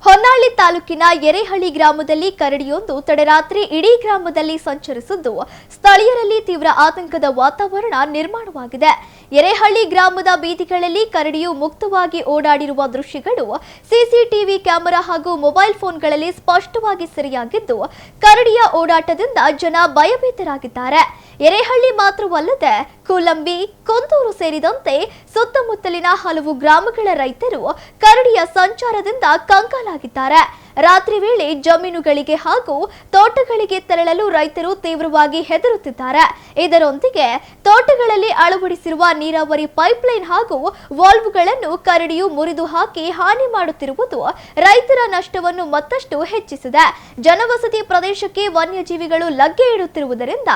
ಹೊನ್ನಾಳಿ ತಾಲೂಕಿನ ಎರೆಹಳ್ಳಿ ಗ್ರಾಮದಲ್ಲಿ ಕರಡಿಯೊಂದು ತಡರಾತ್ರಿ ಇಡೀ ಗ್ರಾಮದಲ್ಲಿ ಸಂಚರಿಸಿದ್ದು ಸ್ಥಳೀಯರಲ್ಲಿ ತೀವ್ರ ಆತಂಕದ ವಾತಾವರಣ ನಿರ್ಮಾಣವಾಗಿದೆ. ಎರೆಹಳ್ಳಿ ಗ್ರಾಮದ ಬೀದಿಗಳಲ್ಲಿ ಕರಡಿಯು ಮುಕ್ತವಾಗಿ ಓಡಾಡಿರುವ ದೃಶ್ಯಗಳು ಸಿಸಿಟಿವಿ ಕ್ಯಾಮೆರಾ ಹಾಗೂ ಮೊಬೈಲ್ ಫೋನ್ಗಳಲ್ಲಿ ಸ್ಪಷ್ಟವಾಗಿ ಸೆರೆಯಾಗಿದ್ದು, ಕರಡಿಯ ಓಡಾಟದಿಂದ ಜನ ಭಯಭೀತರಾಗಿದ್ದಾರೆ. ಎರೆಹಳ್ಳಿ ಮಾತ್ರವಲ್ಲದೆ ಕೂಲಂಬಿ, ಕೊಂದೂರು ಸೇರಿದಂತೆ ಸುತ್ತಮುತ್ತಲಿನ ಹಲವು ಗ್ರಾಮಗಳ ರೈತರು ಕರಡಿಯ ಸಂಚಾರದಿಂದ ಕಂಗಾಲಾಗಿದ್ದಾರೆ. ರಾತ್ರಿ ವೇಳೆ ಜಮೀನುಗಳಿಗೆ ಹಾಗೂ ತೋಟಗಳಿಗೆ ತೆರಳಲು ರೈತರು ತೀವ್ರವಾಗಿ ಹೆದರುತ್ತಿದ್ದಾರೆ. ಇದರೊಂದಿಗೆ ತೋಟಗಳಲ್ಲಿ ಅಳವಡಿಸಿರುವ ನೀರಾವರಿ ಪೈಪ್ಲೈನ್ ಹಾಗೂ ವಾಲ್ವ್ಗಳನ್ನು ಕರಡಿಯು ಮುರಿದು ಹಾಕಿ ಹಾನಿ ಮಾಡುತ್ತಿರುವುದು ರೈತರ ನಷ್ಟವನ್ನು ಮತ್ತಷ್ಟು ಹೆಚ್ಚಿಸಿದೆ. ಜನವಸತಿ ಪ್ರದೇಶಕ್ಕೆ ವನ್ಯಜೀವಿಗಳು ಲಗ್ಗೆ ಇಡುತ್ತಿರುವುದರಿಂದ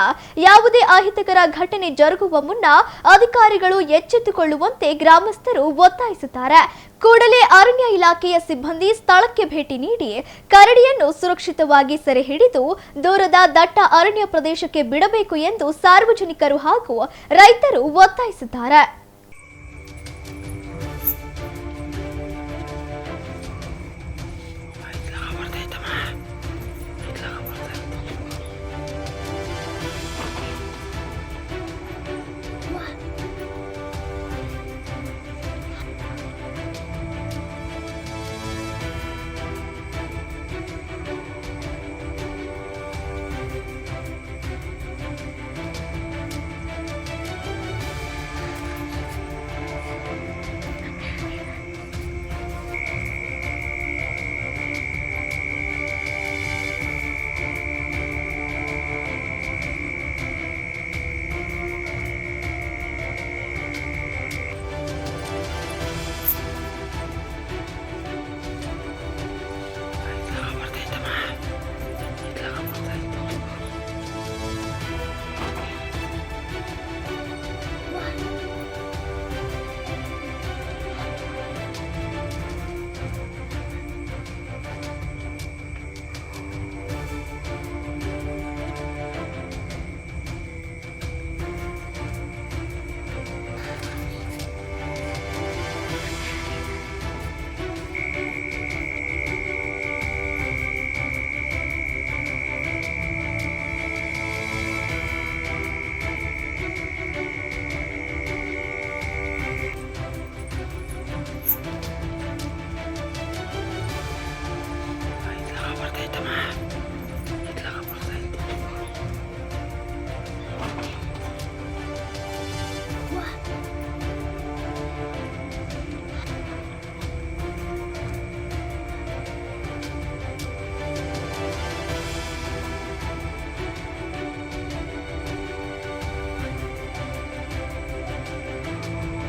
ಯಾವುದೇ ಅಹಿತಕರ ಘಟನೆ ಜರುಗುವ ಮುನ್ನ ಅಧಿಕಾರಿಗಳು ಎಚ್ಚೆತ್ತುಕೊಳ್ಳುವಂತೆ ಗ್ರಾಮಸ್ಥರು ಒತ್ತಾಯಿಸುತ್ತಾರೆ. ಕೂಡಲೇ ಅರಣ್ಯ ಇಲಾಖೆಯ ಸಿಬ್ಬಂದಿ ಸ್ಥಳಕ್ಕೆ ಭೇಟಿ ನೀಡಿ ಕರಡಿಯನ್ನು ಸುರಕ್ಷಿತವಾಗಿ ಸೆರೆ ಹಿಡಿದು ದೂರದ ದಟ್ಟ ಅರಣ್ಯ ಪ್ರದೇಶಕ್ಕೆ ಬಿಡಬೇಕು ಎಂದು ಸಾರ್ವಜನಿಕರು ಹಾಗೂ ರೈತರು ಒತ್ತಾಯಿಸಿದ್ದಾರೆ.